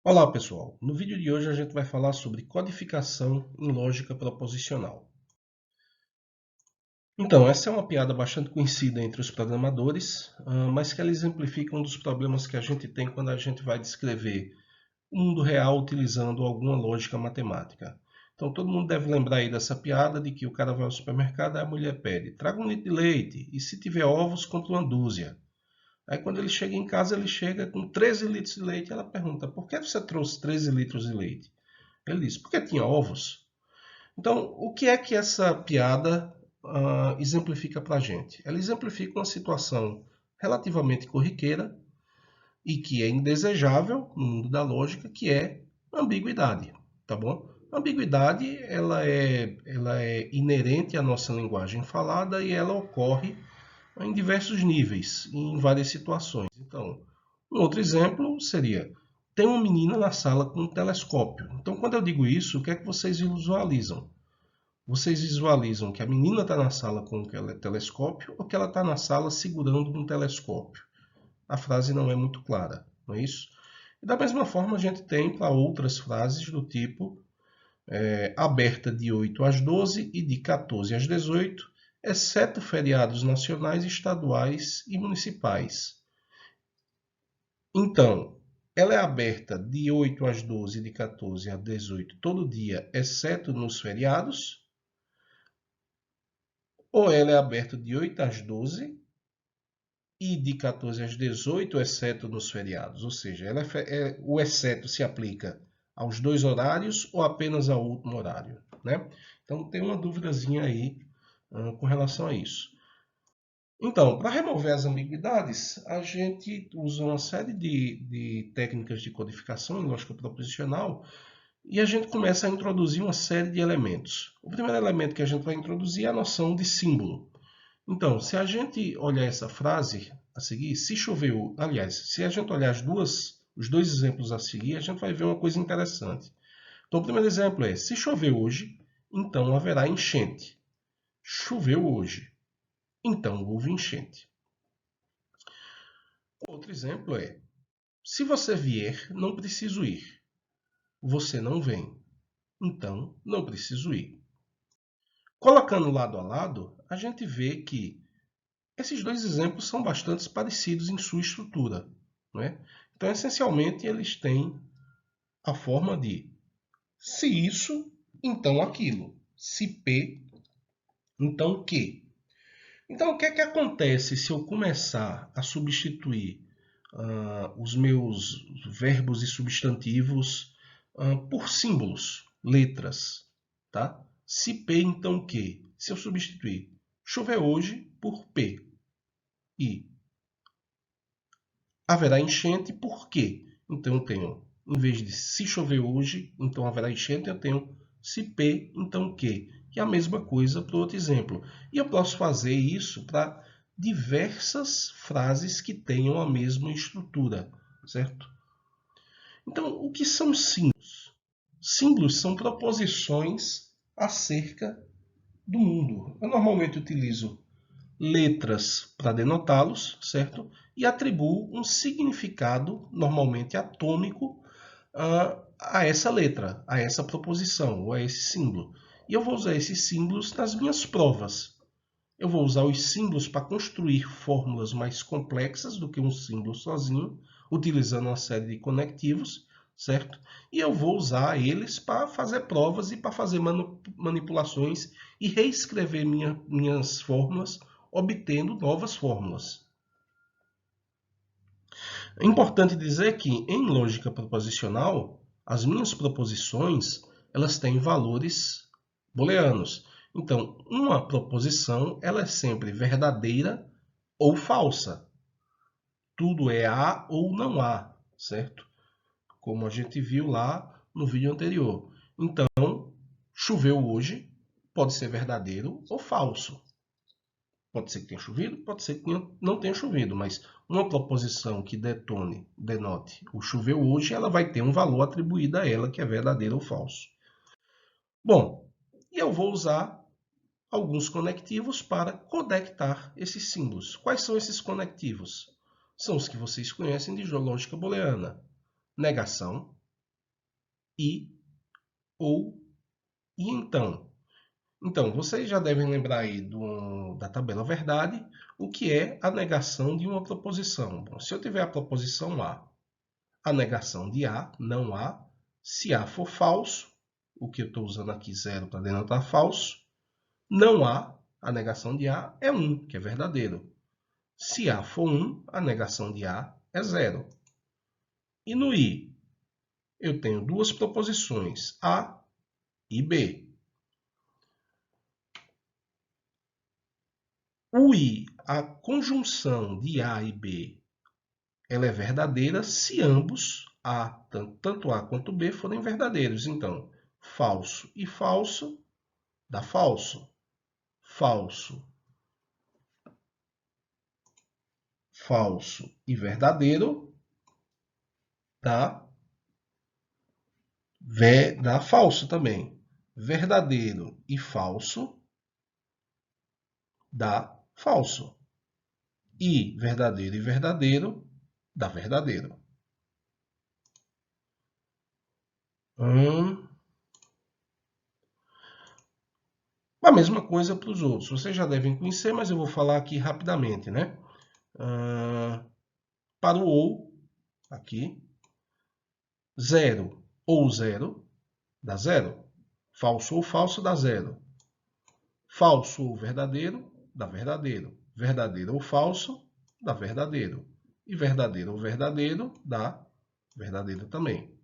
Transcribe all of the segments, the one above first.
Olá pessoal, no vídeo de hoje a gente vai falar sobre codificação em lógica proposicional. Então, essa é uma piada bastante conhecida entre os programadores, mas que ela exemplifica um dos problemas que a gente tem quando a gente vai descrever o mundo real utilizando alguma lógica matemática. Então todo mundo deve lembrar aí dessa piada de que o cara vai ao supermercado e a mulher pede, traga um litro de leite e se tiver ovos, compra uma dúzia. Aí quando ele chega em casa, ele chega com 13 litros de leite e ela pergunta, por que você trouxe 13 litros de leite? Ele diz, porque tinha ovos. Então, o que é que essa piada exemplifica para a gente? Ela exemplifica uma situação relativamente corriqueira e que é indesejável no mundo da lógica, que é ambiguidade, tá bom? A ambiguidade ela é inerente à nossa linguagem falada e ela ocorre em diversos níveis, em várias situações. Então, um outro exemplo seria: tem uma menina na sala com um telescópio. Então, quando eu digo isso, o que é que vocês visualizam? Vocês visualizam que a menina está na sala com um telescópio ou que ela está na sala segurando um telescópio? A frase não é muito clara, não é isso? E da mesma forma, a gente tem para outras frases do tipo aberta de 8 às 12 e de 14 às 18, exceto feriados nacionais, estaduais e municipais. Então, ela é aberta de 8 às 12 e de 14 às 18 todo dia, exceto nos feriados, ou ela é aberta de 8 às 12 e de 14 às 18, exceto nos feriados. Ou seja, o exceto se aplica aos dois horários ou apenas ao último horário, né? Então tem uma duvidazinha aí com relação a isso. Então, para remover as ambiguidades, a gente usa uma série de técnicas de codificação em lógica proposicional e a gente começa a introduzir uma série de elementos. O primeiro elemento que a gente vai introduzir é a noção de símbolo. Então, se a gente olhar essa frase a seguir, se choveu, aliás, se a gente olhar os dois exemplos a seguir, a gente vai ver uma coisa interessante. Então, o primeiro exemplo é: se chover hoje, então haverá enchente. Choveu hoje, então houve enchente. Outro exemplo é: se você vier, não preciso ir. Você não vem, então não preciso ir. Colocando lado a lado, a gente vê que esses dois exemplos são bastante parecidos em sua estrutura, não é? Então, essencialmente, eles têm a forma de se isso, então aquilo. Se P, então Q. Então, o que é que acontece se eu começar a substituir os meus verbos e substantivos por símbolos, letras, tá? Se P, então Q. Se eu substituir chover hoje por P e haverá enchente, por quê? Então eu tenho, em vez de se chover hoje, então haverá enchente, eu tenho se P, então que. Que é a mesma coisa para o outro exemplo. E eu posso fazer isso para diversas frases que tenham a mesma estrutura, certo? Então, o que são símbolos? Símbolos são proposições acerca do mundo. Eu normalmente utilizo letras para denotá-los, certo? E atribuo um significado, normalmente atômico, a essa letra, a essa proposição ou a esse símbolo. E eu vou usar esses símbolos nas minhas provas. Eu vou usar os símbolos para construir fórmulas mais complexas do que um símbolo sozinho, utilizando uma série de conectivos, certo? E eu vou usar eles para fazer provas e para fazer manipulações e reescrever minhas fórmulas, obtendo novas fórmulas. É importante dizer que, em lógica proposicional, as minhas proposições elas têm valores booleanos. Então, uma proposição ela é sempre verdadeira ou falsa. Tudo é há ou não há, certo? Como a gente viu lá no vídeo anterior. Então, choveu hoje pode ser verdadeiro ou falso. Pode ser que tenha chovido, pode ser que não tenha chovido, mas uma proposição que denote o choveu hoje, ela vai ter um valor atribuído a ela que é verdadeiro ou falso. Bom, e eu vou usar alguns conectivos para conectar esses símbolos. Quais são esses conectivos? São os que vocês conhecem de lógica booleana. Negação, e, ou e então. Então, vocês já devem lembrar aí da tabela verdade, o que é a negação de uma proposição. Bom, se eu tiver a proposição a negação de A, não A. Se A for falso, o que eu estou usando aqui 0 para denotar falso, não A, a negação de A é 1, que é verdadeiro. Se A for 1, a negação de A é 0. E no I, eu tenho duas proposições, A e B. O I, a conjunção de A e B, ela é verdadeira se ambos, tanto A quanto B, forem verdadeiros. Então, falso e falso dá falso. Falso, falso e verdadeiro dá falso também. Verdadeiro e falso dá falso. E verdadeiro dá verdadeiro. A mesma coisa para os outros. Vocês já devem conhecer, mas eu vou falar aqui rapidamente, né? Para o ou, aqui, 0 ou 0 dá 0. Falso ou falso dá 0. Falso ou verdadeiro dá verdadeiro. Verdadeiro ou falso dá verdadeiro. E verdadeiro ou verdadeiro dá verdadeiro também.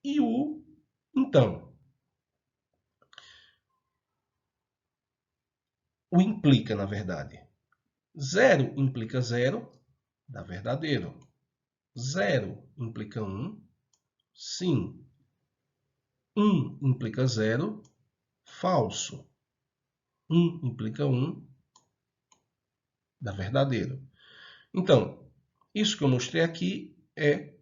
E o então. O implica, na verdade. 0 implica 0, dá verdadeiro. 0 implica 1, sim. 1 implica 0, falso. 1 implica 1, dá verdadeiro. Então, isso que eu mostrei aqui é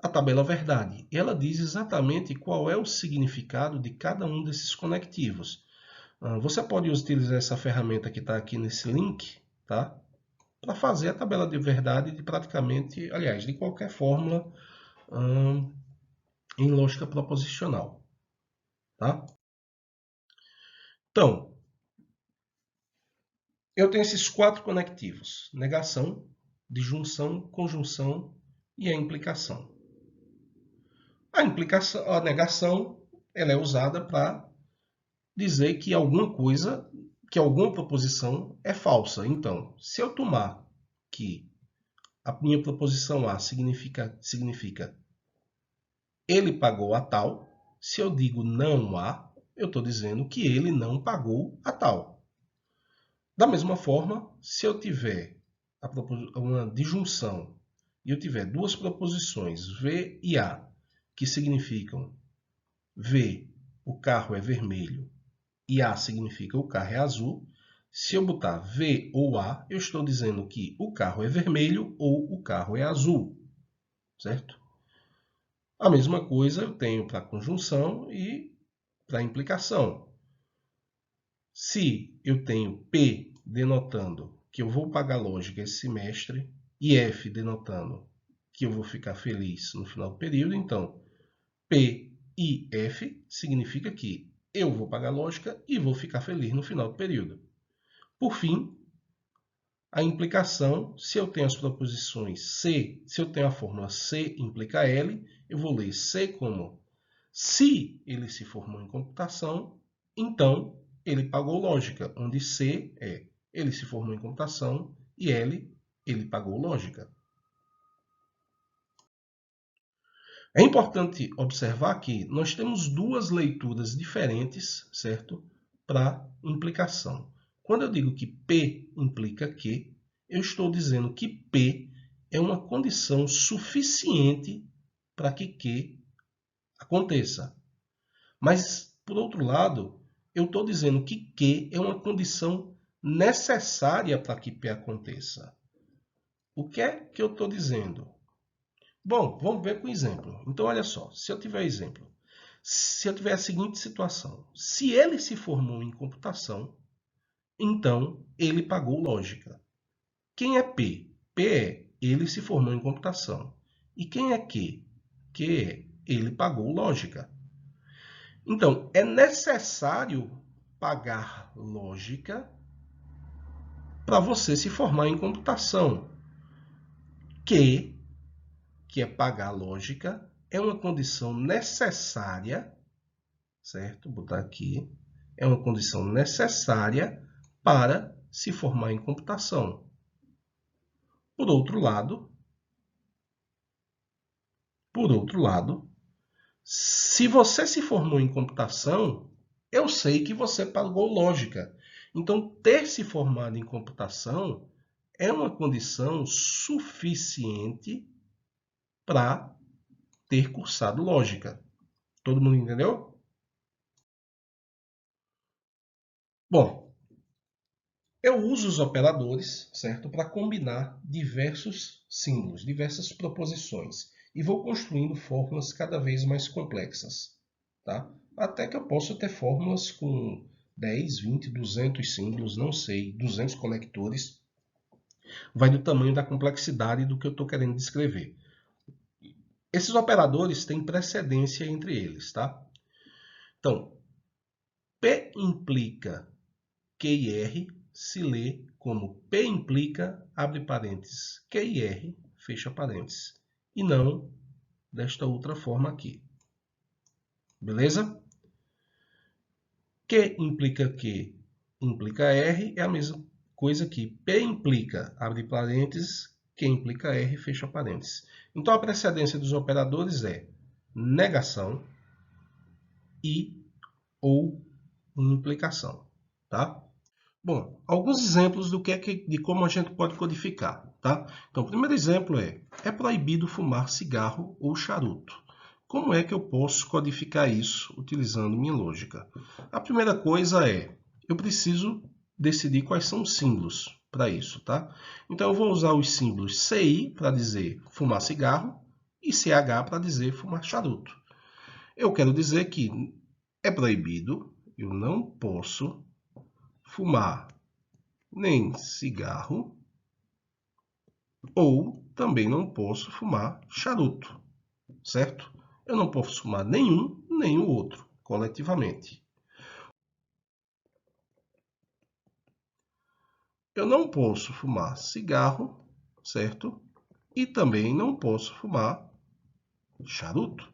a tabela verdade. Ela diz exatamente qual é o significado de cada um desses conectivos. Você pode utilizar essa ferramenta que está aqui nesse link, tá? Para fazer a tabela de verdade de praticamente, aliás, de qualquer fórmula em lógica proposicional. Tá? Então, eu tenho esses 4 conectivos: negação, disjunção, conjunção e a implicação. A negação, ela é usada para dizer que alguma coisa, que alguma proposição é falsa. Então, se eu tomar que a minha proposição A significa ele pagou a tal, se eu digo não há, eu estou dizendo que ele não pagou a tal. Da mesma forma, se eu tiver uma disjunção e eu tiver duas proposições V e A, que significam V, o carro é vermelho, e A significa o carro é azul, se eu botar V ou A, eu estou dizendo que o carro é vermelho ou o carro é azul, certo? A mesma coisa eu tenho para conjunção e para implicação. Se eu tenho P denotando que eu vou pagar lógica esse semestre e F denotando que eu vou ficar feliz no final do período, então P e F significa que eu vou pagar lógica e vou ficar feliz no final do período. Por fim, a implicação, se eu tenho as proposições C, se eu tenho a fórmula C implica L, eu vou ler C como se ele se formou em computação, então ele pagou lógica, onde C é ele se formou em computação e L, ele pagou lógica. É importante observar que nós temos duas leituras diferentes, certo? Para implicação. Quando eu digo que P implica que, eu estou dizendo que P é uma condição suficiente para que Q aconteça. Mas, por outro lado, eu estou dizendo que Q é uma condição necessária para que P aconteça. O que é que eu estou dizendo? Bom, vamos ver com exemplo. Então, olha só, se eu tiver exemplo, se eu tiver a seguinte situação, se ele se formou em computação, então ele pagou lógica. Quem é P? P é ele se formou em computação. E quem é Q? Q é ele pagou lógica. Então, é necessário pagar lógica para você se formar em computação, que é pagar lógica, é uma condição necessária, certo? Vou botar aqui, é uma condição necessária para se formar em computação. Por outro lado, se você se formou em computação, eu sei que você pagou lógica. Então, ter se formado em computação é uma condição suficiente para ter cursado lógica. Todo mundo entendeu? Bom, eu uso os operadores, certo, para combinar diversos símbolos, diversas proposições, e vou construindo fórmulas cada vez mais complexas, tá? Até que eu possa ter fórmulas com 10, 20, 200 símbolos, não sei, 200 conectores. Vai do tamanho da complexidade do que eu estou querendo descrever. Esses operadores têm precedência entre eles, tá? Então, P implica Q e R se lê como P implica, abre parênteses, Q e R, fecha parênteses, e não desta outra forma aqui. Beleza? Q implica Q, implica R, é a mesma coisa que P implica, abre parênteses, Q implica R, fecha parênteses. Então, a precedência dos operadores é negação e ou implicação, tá? Bom, alguns exemplos de como a gente pode codificar, tá? Então, o primeiro exemplo é proibido fumar cigarro ou charuto. Como é que eu posso codificar isso utilizando minha lógica? A primeira coisa eu preciso decidir quais são os símbolos para isso, tá? Então, eu vou usar os símbolos CI para dizer fumar cigarro e CH para dizer fumar charuto. Eu quero dizer que é proibido, eu não posso fumar nem cigarro ou também não posso fumar charuto, certo? Eu não posso fumar nenhum nem o outro, coletivamente. Eu não posso fumar cigarro, certo? E também não posso fumar charuto.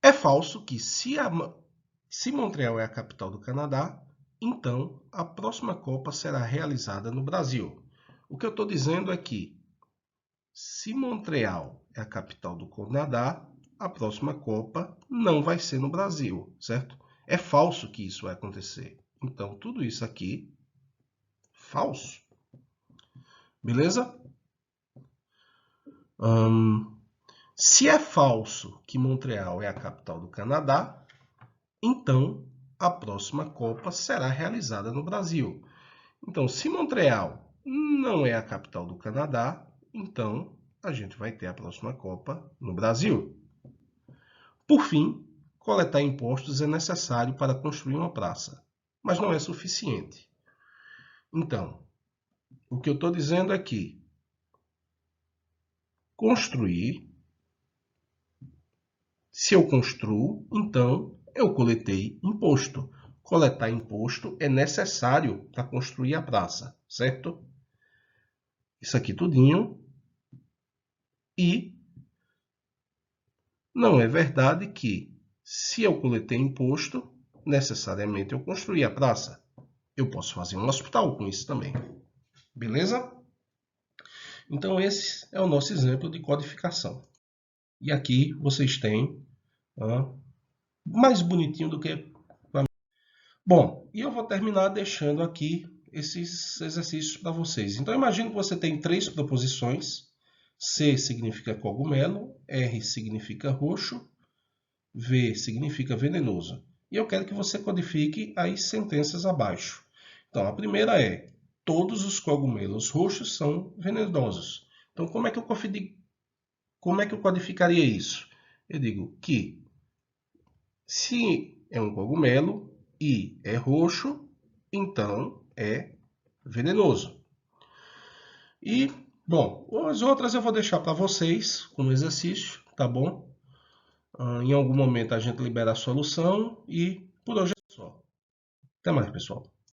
É falso que se Montreal é a capital do Canadá, então a próxima Copa será realizada no Brasil. O que eu estou dizendo é que se Montreal é a capital do Canadá, a próxima Copa não vai ser no Brasil, certo? É falso que isso vai acontecer. Então, tudo isso aqui, falso. Beleza? Se é falso que Montreal é a capital do Canadá, então a próxima Copa será realizada no Brasil. Então, se Montreal não é a capital do Canadá, então a gente vai ter a próxima Copa no Brasil. Por fim, coletar impostos é necessário para construir uma praça, mas não é suficiente. Então, o que eu estou dizendo é que construir, se eu construo, então eu coletei imposto. Coletar imposto é necessário para construir a praça, certo? Isso aqui tudinho. E não é verdade que, se eu coletei imposto, necessariamente eu construí a praça. Eu posso fazer um hospital com isso também. Beleza? Então, esse é o nosso exemplo de codificação. E aqui vocês têm mais bonitinho do que... Bom, e eu vou terminar deixando aqui esses exercícios para vocês. Então, imagine que você tem 3 proposições. C significa cogumelo, R significa roxo, V significa venenoso. E eu quero que você codifique as sentenças abaixo. Então, a primeira é: todos os cogumelos roxos são venenosos. Então, como é que eu codificaria isso? Eu digo que se é um cogumelo e é roxo, então é venenoso. E, bom, as outras eu vou deixar para vocês como exercício. tá bom? Em algum momento a gente libera a solução e por hoje é só. Até mais, pessoal.